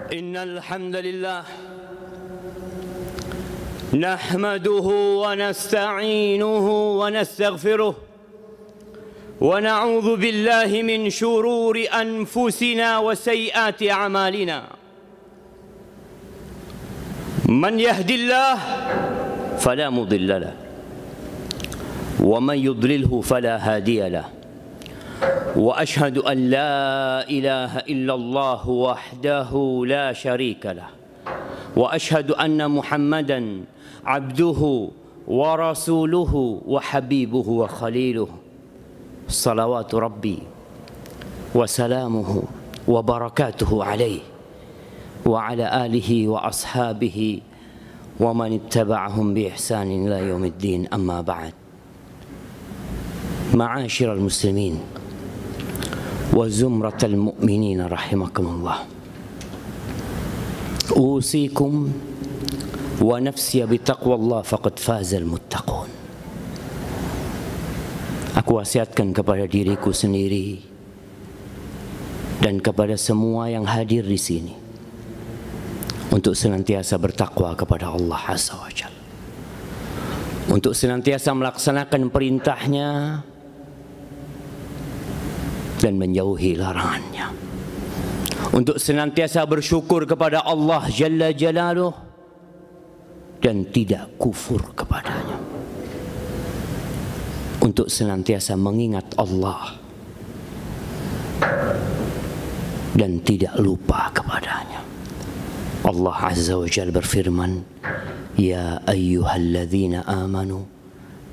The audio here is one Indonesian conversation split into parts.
Innal hamdalillah nahmaduhu wa nasta'inuhu wa nastaghfiruh wa na'udzu billahi min shururi anfusina wa sayyiati a'malina. Man yahdillah fala mudilla lahu wa man yudlilhu fala hadiya lahu. وأشهد أن لا إله إلا الله وحده لا شريك له وأشهد أن محمدا عبده ورسوله وحبيبه وخليله صلوات ربي وسلامه وبركاته عليه وعلى آله وأصحابه ومن اتبعهم بإحسان إلى يوم الدين. أما بعد، معاشر المسلمين وزمرة المؤمنين رحمكم الله، أوصيكم ونفسي بتقوى الله فقد فاز المتقون. Aku wasiatkan kepada diriku sendiri dan kepada semua yang hadir di sini untuk senantiasa bertakwa kepada Allah Azza wa Jalla, untuk senantiasa melaksanakan perintahnya dan menjauhi larangannya, untuk senantiasa bersyukur kepada Allah Jalla Jalaluh dan tidak kufur kepadanya, untuk senantiasa mengingat Allah dan tidak lupa kepadanya. Allah Azza wa Jalla berfirman, Ya ayyuhalladzina amanu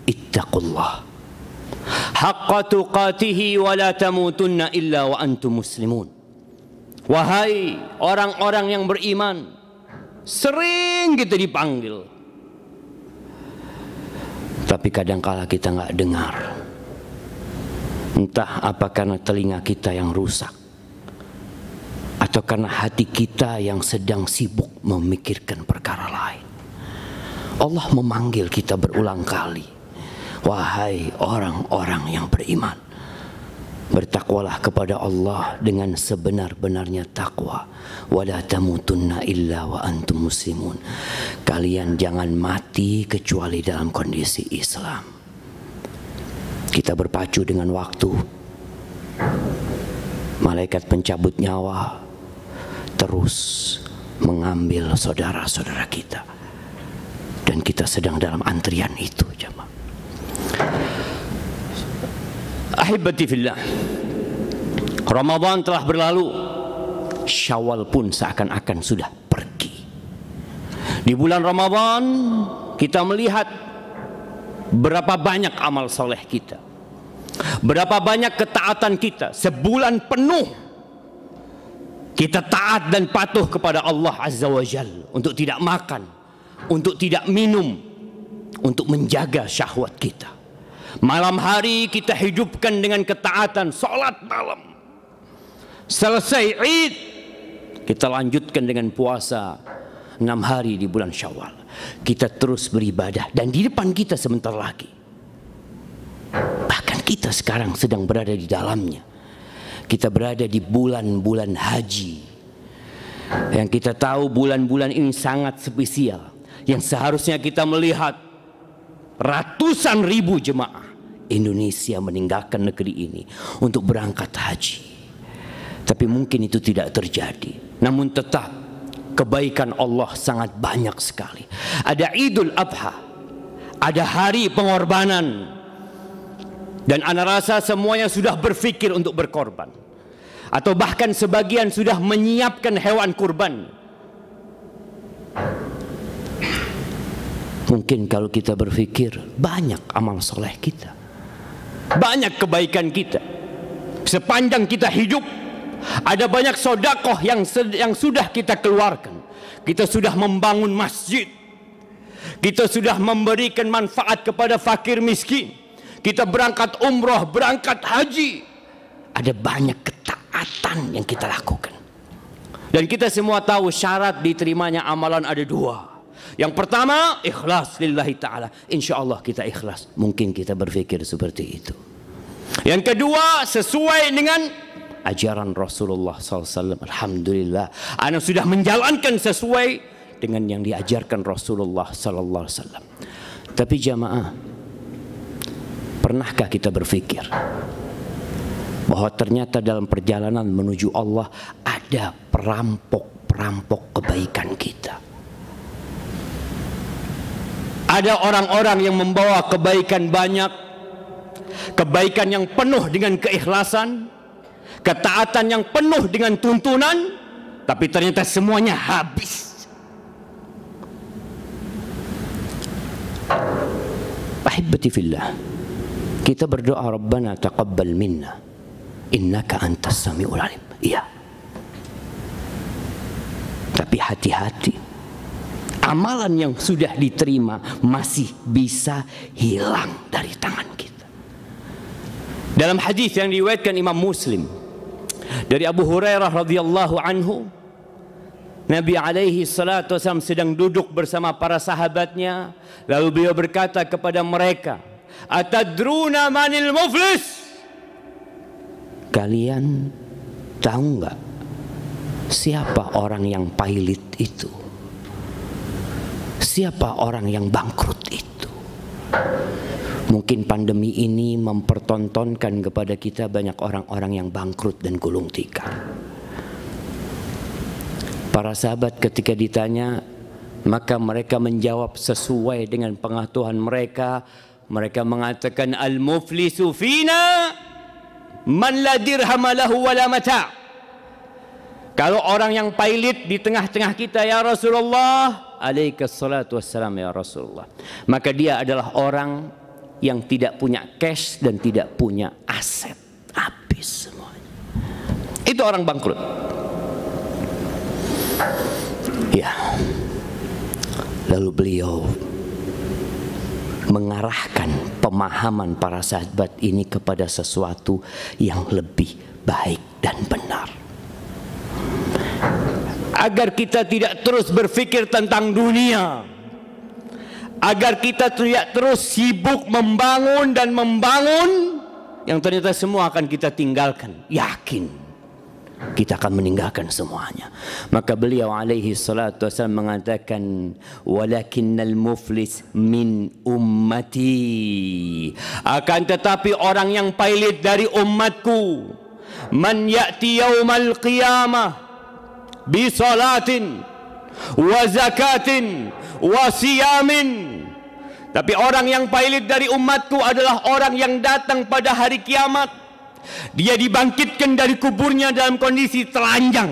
ittaqullah haqqa tuqatihi wa la tamutunna illa wa antum muslimun. Wahai orang-orang yang beriman, sering kita dipanggil, tapi kadangkala kita nggak dengar. Entah apa karena telinga kita yang rusak, atau karena hati kita yang sedang sibuk memikirkan perkara lain. Allah memanggil kita berulang kali. Wahai orang-orang yang beriman, bertakwalah kepada Allah dengan sebenar-benarnya takwa. Wala tamutunna illa wa antum muslimun. Kalian jangan mati kecuali dalam kondisi Islam. Kita berpacu dengan waktu. Malaikat pencabut nyawa terus mengambil saudara-saudara kita, dan kita sedang dalam antrian itu, jemaah. Ahibati fillah, Ramadan telah berlalu, Syawal pun seakan-akan sudah pergi. Di bulan Ramadan kita melihat berapa banyak amal soleh kita, berapa banyak ketaatan kita. Sebulan penuh kita taat dan patuh kepada Allah Azza wa Jalla, untuk tidak makan, untuk tidak minum, untuk menjaga syahwat kita. Malam hari kita hidupkan dengan ketaatan, sholat malam. Selesai Id, kita lanjutkan dengan puasa 6 hari di bulan Syawal. Kita terus beribadah, dan di depan kita sebentar lagi, bahkan kita sekarang sedang berada di dalamnya, kita berada di bulan-bulan haji, yang kita tahu bulan-bulan ini sangat spesial, yang seharusnya kita melihat ratusan ribu jemaah Indonesia meninggalkan negeri ini untuk berangkat haji. Tapi mungkin itu tidak terjadi. Namun tetap kebaikan Allah sangat banyak sekali. Ada Idul Adha, ada hari pengorbanan, dan ana rasa semuanya sudah berpikir untuk berkorban, atau bahkan sebagian sudah menyiapkan hewan kurban. Mungkin kalau kita berpikir, banyak amal soleh kita, banyak kebaikan kita sepanjang kita hidup. Ada banyak sodakoh yang sudah kita keluarkan. Kita sudah membangun masjid, kita sudah memberikan manfaat kepada fakir miskin, kita berangkat umroh, berangkat haji. Ada banyak ketaatan yang kita lakukan, dan kita semua tahu syarat diterimanya amalan ada 2. Yang pertama, ikhlas lillahi ta'ala. Insya Allah kita ikhlas. Mungkin kita berpikir seperti itu. Yang kedua, sesuai dengan ajaran Rasulullah SAW. Alhamdulillah, ana sudah menjalankan sesuai dengan yang diajarkan Rasulullah SAW. Tapi jamaah, pernahkah kita berpikir bahwa ternyata dalam perjalanan menuju Allah ada perampok kebaikan kita? Ada orang-orang yang membawa kebaikan banyak, kebaikan yang penuh dengan keikhlasan, ketaatan yang penuh dengan tuntunan, tapi ternyata semuanya habis. Ahibati fillah, kita berdoa, Rabbana taqabbal minna innaka antas samiul alim. Iya. Tapi hati-hati, amalan yang sudah diterima masih bisa hilang dari tangan kita. Dalam hadis yang diriwayatkan Imam Muslim dari Abu Hurairah radhiyallahu anhu, Nabi alaihi salatu wasallam sedang duduk bersama para sahabatnya, lalu beliau berkata kepada mereka, "Atadruna manil muflis?" Kalian tahu nggak siapa orang yang pailit itu? Siapa orang yang bangkrut itu? Mungkin pandemi ini mempertontonkan kepada kita banyak orang-orang yang bangkrut dan gulung tikar. Para sahabat ketika ditanya, maka mereka menjawab sesuai dengan pengetahuan mereka. Mereka mengatakan, al-muflisu fina man la dirham lahu wala mata'. Kalau orang yang pailit di tengah-tengah kita, ya Rasulullah, alaikas salatu wassalam ya Rasulullah, maka dia adalah orang yang tidak punya cash dan tidak punya aset, habis semuanya. Itu orang bangkrut. Ya. Lalu beliau mengarahkan pemahaman para sahabat ini kepada sesuatu yang lebih baik dan benar. Agar kita tidak terus berpikir tentang dunia, agar kita tidak terus sibuk membangun dan membangun yang ternyata semua akan kita tinggalkan. Yakin kita akan meninggalkan semuanya. Maka beliau alaihi salatu wasallam mengatakan, walakinnal muflis min ummati, akan tetapi orang yang pailit dari umatku, man ya'ti yaumal qiyamah bi salatin wa zakatin wa siyamin. Tapi orang yang pailit dari umatku adalah orang yang datang pada hari kiamat, dia dibangkitkan dari kuburnya dalam kondisi telanjang,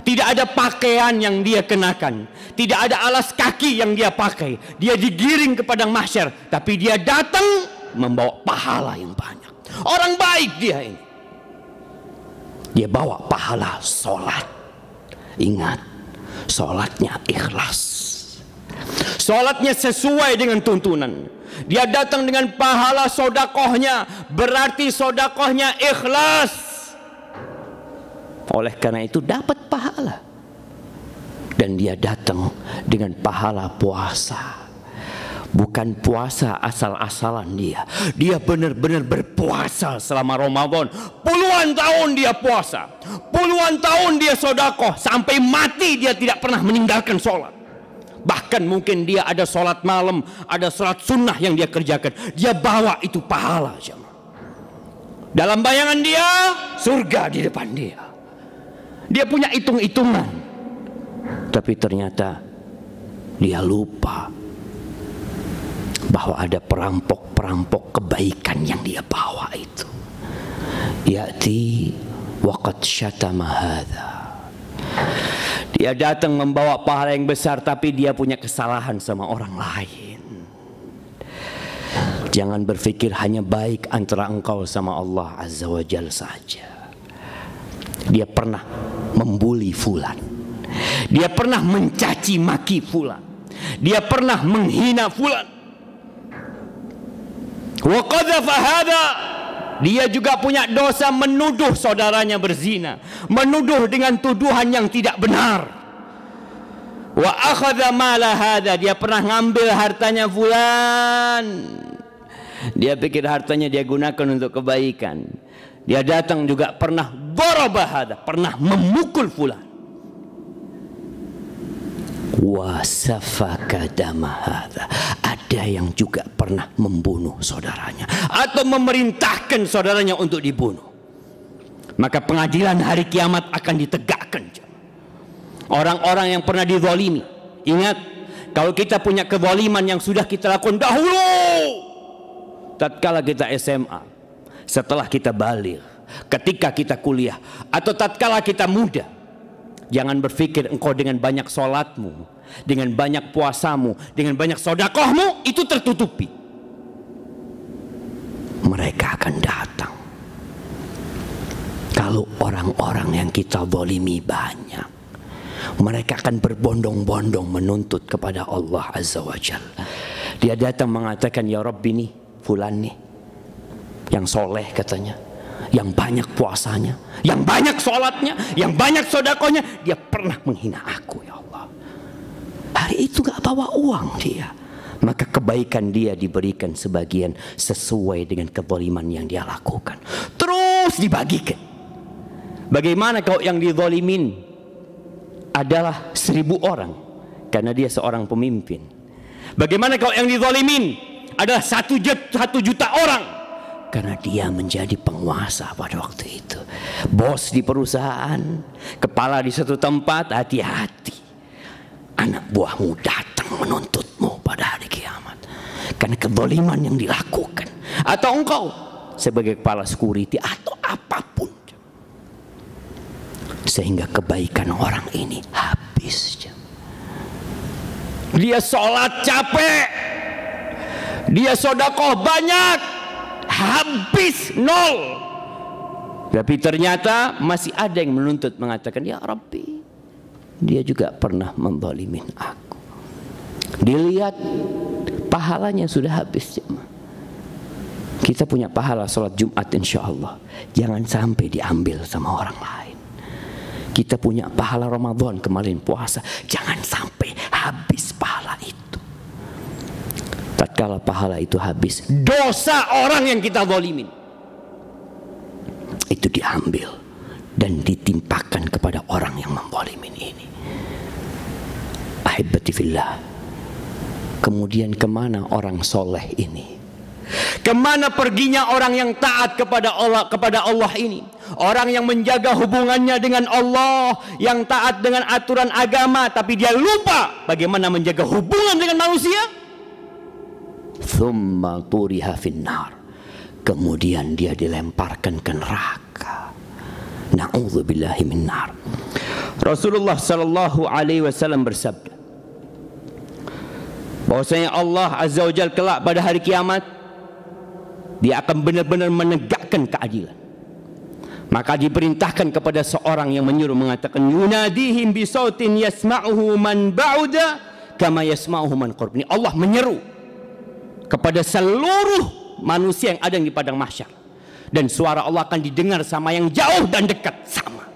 tidak ada pakaian yang dia kenakan, tidak ada alas kaki yang dia pakai, dia digiring ke padang mahsyar, tapi dia datang membawa pahala yang banyak. Orang baik dia ini, dia bawa pahala sholat. Ingat, sholatnya ikhlas, sholatnya sesuai dengan tuntunan. Dia datang dengan pahala sodakohnya, berarti sodakohnya ikhlas. Oleh karena itu dapat pahala. Dan dia datang dengan pahala puasa. Bukan puasa asal-asalan dia. Dia benar-benar berpuasa selama Ramadan. Puluhan tahun dia puasa, puluhan tahun dia sodakoh, sampai mati dia tidak pernah meninggalkan sholat. Bahkan mungkin dia ada sholat malam, ada sholat sunnah yang dia kerjakan, dia bawa itu pahala. Dalam bayangan dia, surga di depan dia. Dia punya hitung-hitungan. Tapi ternyata dia lupa bahwa ada perampok-perampok kebaikan yang dia bawa itu. Ya'ti waqad syatama hadza. Dia datang membawa pahala yang besar, tapi dia punya kesalahan sama orang lain. Jangan berpikir hanya baik antara engkau sama Allah Azza wa Jalla saja. Dia pernah membuli fulan, dia pernah mencaci maki fulan, dia pernah menghina fulan. Wa qadhafa hadza, dia juga punya dosa menuduh saudaranya berzina, menuduh dengan tuduhan yang tidak benar. Wa akhadha mala hadza, dia pernah ngambil hartanya fulan. Dia pikir hartanya dia gunakan untuk kebaikan. Dia datang juga pernah darabahada, pernah memukul fulan. Wa safaka damahada, ada yang juga pernah membunuh saudaranya atau memerintahkan saudaranya untuk dibunuh. Maka pengadilan hari kiamat akan ditegakkan. Orang-orang yang pernah dizalimi, ingat, kalau kita punya kezaliman yang sudah kita lakukan dahulu, tatkala kita SMA, setelah kita baligh, ketika kita kuliah, atau tatkala kita muda, jangan berpikir engkau dengan banyak sholatmu, dengan banyak puasamu, dengan banyak sodakohmu itu tertutupi. Mereka akan datang. Kalau orang-orang yang kita zalimi banyak, mereka akan berbondong-bondong menuntut kepada Allah Azza wa Jalla. Dia datang mengatakan, ya Rabbi, nih fulan nih yang soleh katanya, yang banyak puasanya, yang banyak sholatnya, yang banyak sodakonya, dia pernah menghina aku ya Allah. Hari itu gak bawa uang dia, maka kebaikan dia diberikan sebagian sesuai dengan kezaliman yang dia lakukan, terus dibagikan. Bagaimana kalau yang dizalimin adalah 1000 orang karena dia seorang pemimpin? Bagaimana kalau yang dizalimin adalah 1 juta orang karena dia menjadi penguasa pada waktu itu, bos di perusahaan, kepala di satu tempat? Hati-hati, anak buahmu datang menuntutmu pada hari kiamat karena kezaliman yang dilakukan, atau engkau sebagai kepala security atau apapun, sehingga kebaikan orang ini habis. Dia sholat capek, dia sodakoh banyak, habis nol. Tapi ternyata masih ada yang menuntut, mengatakan, ya Rabbi, dia juga pernah menzalimin aku. Dilihat pahalanya sudah habis. Kita punya pahala sholat Jumat insya Allah, jangan sampai diambil sama orang lain. Kita punya pahala Ramadan kemarin puasa, jangan sampai habis pahala itu. Tatkala pahala itu habis, dosa orang yang kita zalimin itu diambil dan ditimpakan kepada orang yang menzalimin ini. Ahibati fillah. Kemudian kemana orang soleh ini? Kemana perginya orang yang taat kepada Allah ini? Orang yang menjaga hubungannya dengan Allah, yang taat dengan aturan agama, tapi dia lupa bagaimana menjaga hubungan dengan manusia. Tsumma turiha finnar, kemudian dia dilemparkan ke neraka. Na'udzubillahi minnar. Rasulullah sallallahu alaihi wasallam bersabda bahwasanya Allah Azza wa Jalla kelak pada hari kiamat dia akan benar-benar menegakkan keadilan. Maka diperintahkan kepada seorang yang menyuruh, mengatakan, yunadihim bisautin yasma'uhu man ba'uda kama yasma'uhu man qurb. Allah menyeru kepada seluruh manusia yang ada di padang mahsyar, dan suara Allah akan didengar sama yang jauh dan dekat sama.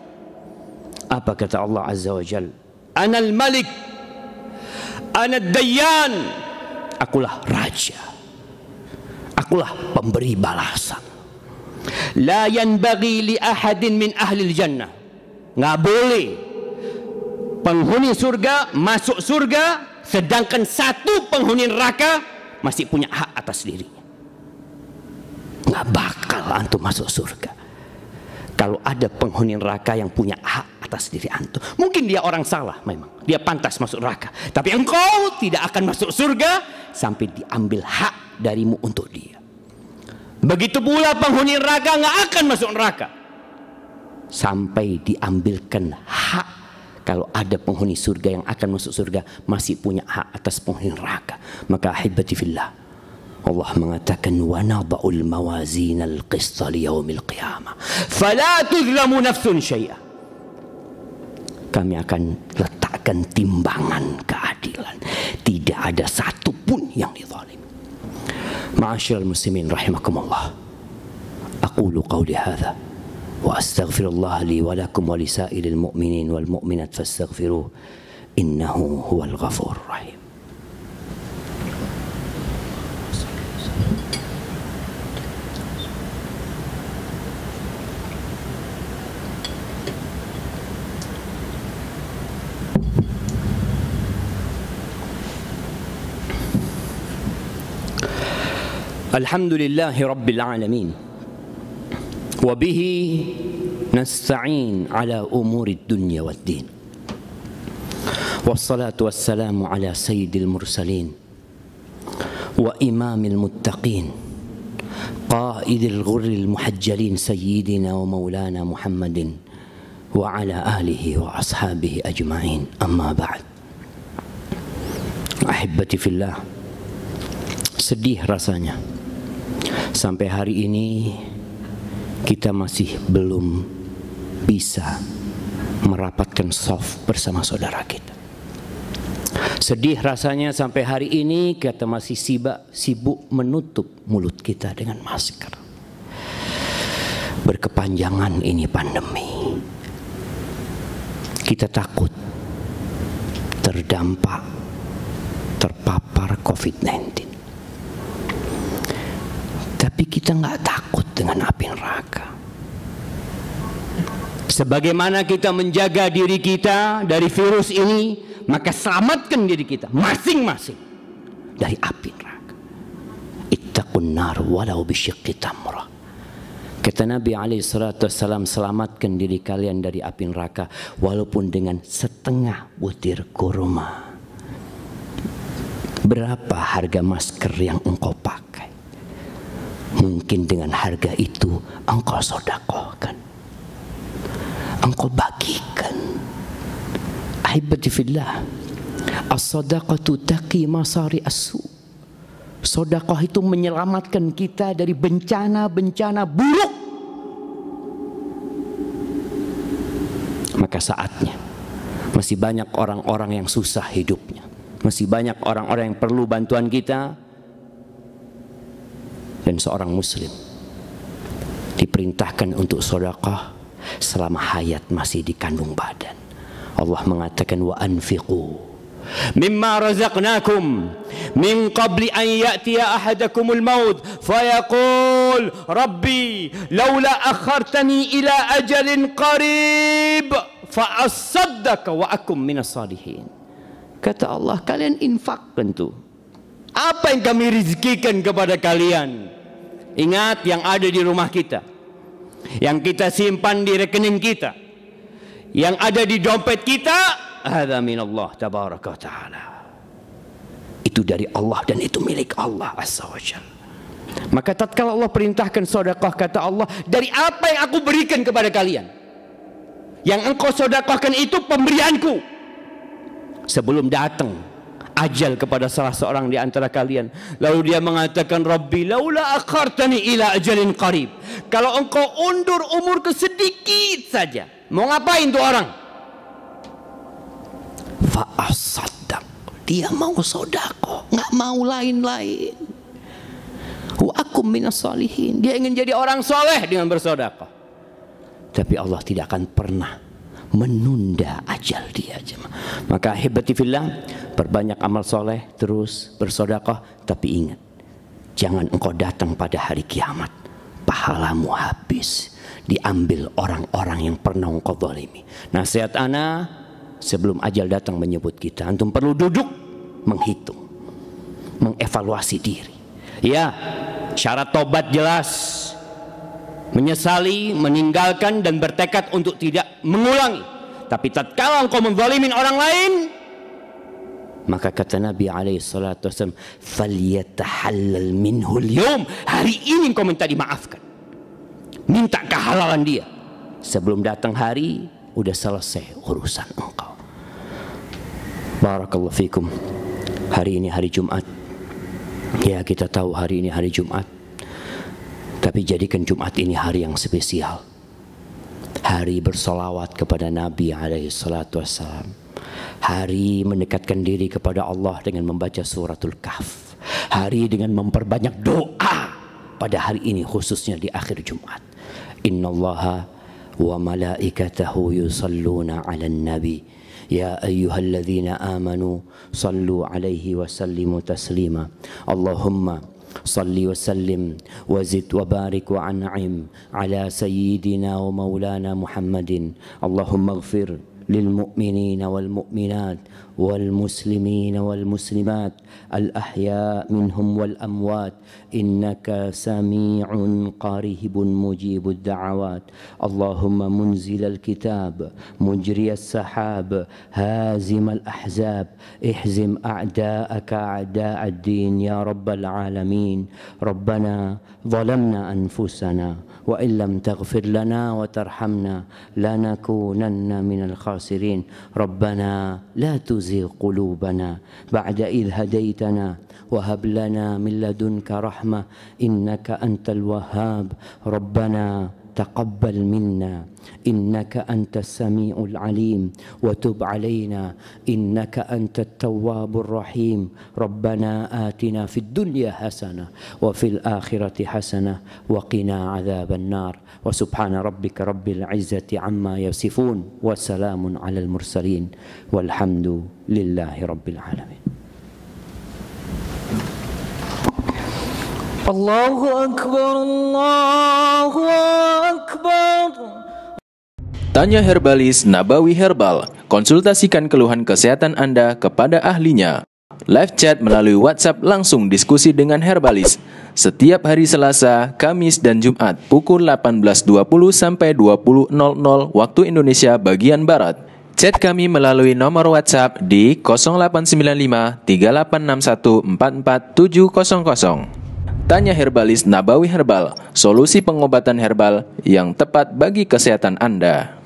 Apa kata Allah Azza wa Jalla? Anal malik, anad dayyan, akulah raja, akulah pemberi balasan. La yanbaghi li ahadin min ahli jannah, nggak boleh penghuni surga masuk surga sedangkan satu penghuni neraka masih punya hak atas dirinya. Nggak bakal antum masuk surga kalau ada penghuni neraka yang punya hak atas diri antum. Mungkin dia orang salah, memang dia pantas masuk neraka, tapi engkau tidak akan masuk surga sampai diambil hak darimu untuk dia. Begitu pula penghuni neraka nggak akan masuk neraka sampai diambilkan hak. Kalau ada penghuni surga yang akan masuk surga masih punya hak atas penghuni neraka. Maka ahibati fillah, Allah mengatakan, wa nada'ul mawazinal qista liyaumil qiyamah fala tuzlamu nafsun syai'a. Kami akan letakkan timbangan keadilan, tidak ada satu pun yang dizalim. Ma'asyiral muslimin rahimakumullah, aqulu qawli hadza wa astaghfirullah li wa lakum wa lisairil mu'minin wal mu'minat fastaghfiruh innahu huwal ghafurur rahim. Alhamdulillahi Rabbil Alamin. Wabihi nasta'in ala umuri dunya wad din. Wassalatu wassalamu ala sayyidil mursalin wa imamil muttaqin qaidil ghurril muhajjalin sayyidina wa maulana Muhammadin wa ala alihi wa ashabihi ajma'in. Amma ba'd. Ahibati fillah, sedih rasanya sampai hari ini kita masih belum bisa merapatkan shaf bersama saudara kita. Sedih rasanya sampai hari ini kita masih sibuk menutup mulut kita dengan masker. Berkepanjangan ini pandemi. Kita takut terpapar COVID-19. Tapi kita nggak takut dengan api neraka. Sebagaimana kita menjaga diri kita dari virus ini, maka selamatkan diri kita masing-masing dari api neraka. Ittaqun nar walau bisyiqqi tamrah. Kata Nabi SAW, selamatkan diri kalian dari api neraka walaupun dengan setengah butir kurma. Berapa harga masker yang engkau pakai? Mungkin dengan harga itu engkau sedekahkan, engkau bagikan. Ahibati fillah, as-sadaqatu taqi masari as-su. Sedekah itu menyelamatkan kita dari bencana-bencana buruk. Maka saatnya, masih banyak orang-orang yang susah hidupnya, masih banyak orang-orang yang perlu bantuan kita. Dan seorang muslim diperintahkan untuk sedekah selama hayat masih di kandung badan. Allah mengatakan wa anfiqu mimma razaqnakum min qabli an ya'tiya ahadakumul maut fayaqul rabbi laula akhartani ila ajalin qarib fa asaddaq wa akum minas salihin. Kata Allah, kalian infakkan tuh apa yang kami rezekikan kepada kalian. Ingat yang ada di rumah kita, yang kita simpan di rekening kita, yang ada di dompet kita, hadza minallah tabaraka wa taala. Itu dari Allah dan itu milik Allah azza wa jalla. Maka tatkala Allah perintahkan sedekah, kata Allah, dari apa yang aku berikan kepada kalian, yang engkau sedekahkan itu pemberianku. Sebelum datang ajal kepada salah seorang di antara kalian, lalu dia mengatakan, Rabbi laula akhartani ila ajalin qarib. Kalau engkau undur umur ke sedikit saja, mau ngapain tuh orang? Fa asaddaq, dia mau sedekah, nggak mau lain-lain. Wa akum minas salihin, dia ingin jadi orang soleh dengan bersedekah. Tapi Allah tidak akan pernah menunda ajal dia. Maka ahibati fillah, perbanyak amal soleh, terus bersedekah. Tapi ingat, jangan engkau datang pada hari kiamat pahalamu habis, diambil orang-orang yang pernah engkau zalimi. Nasihat ana sebelum ajal datang menyebut kita, antum perlu duduk menghitung, mengevaluasi diri. Ya, syarat tobat jelas, menyesali, meninggalkan dan bertekad untuk tidak mengulangi. Tapi tatkala engkau menzalimin orang lain, maka kata Nabi SAW, falyatahallal minhu al-yawm, hari ini engkau minta dimaafkan, minta kehalalan dia sebelum datang hari udah selesai urusan engkau. Barakallahu fikum. Hari ini hari Jumat. Ya, kita tahu hari ini hari Jumat. Tapi jadikan Jumat ini hari yang spesial, hari bersolawat kepada Nabi SAW, hari mendekatkan diri kepada Allah dengan membaca suratul Kahf, hari dengan memperbanyak doa pada hari ini, khususnya di akhir Jumat. Innallaha wa malaikatahu yusalluna 'alan nabi ya ayyuhalladzina amanu sallu 'alaihi wa sallimu taslima. Allahumma صلي وسلم وزد وبارك وأنعم على سيدنا ومولانا محمد. اللهم اغفر للمؤمنين والمؤمنات والمسلمين والمسلمات الأحياء منهم والأموات إنك سميع قريب مجيب الدعوات. اللهم منزل الكتاب مجري السحاب هازم الأحزاب احزم أعداءك أعداء الدين يا رب العالمين. ربنا ظلمنا أنفسنا وإن لم تغفر لنا وترحمنا لنكونن من الخاسرين. ربنا لا تزغ قلوبنا بعد إذ هديتنا وهب لنا من لدنك رحمة إنك أنت الوهاب. ربنا تقبل منا إنك أنت السميع العليم وتب علينا إنك أنت التواب الرحيم. ربنا آتنا في الدنيا حسنة وفي الآخرة حسنة وقنا عذاب النار. وسبحان ربك رب العزة عما يصفون وسلام على المرسلين والحمد لله رب العالمين. Allahu Akbar, Allahu Akbar. Tanya Herbalis Nabawi Herbal. Konsultasikan keluhan kesehatan Anda kepada ahlinya. Live chat melalui WhatsApp, langsung diskusi dengan Herbalis. Setiap hari Selasa, Kamis, dan Jumat pukul 18.20 sampai 20.00 waktu Indonesia bagian Barat. Chat kami melalui nomor WhatsApp di 0895 3861 44700. Tanya Herbalis Nabawi Herbal, solusi pengobatan herbal yang tepat bagi kesehatan Anda.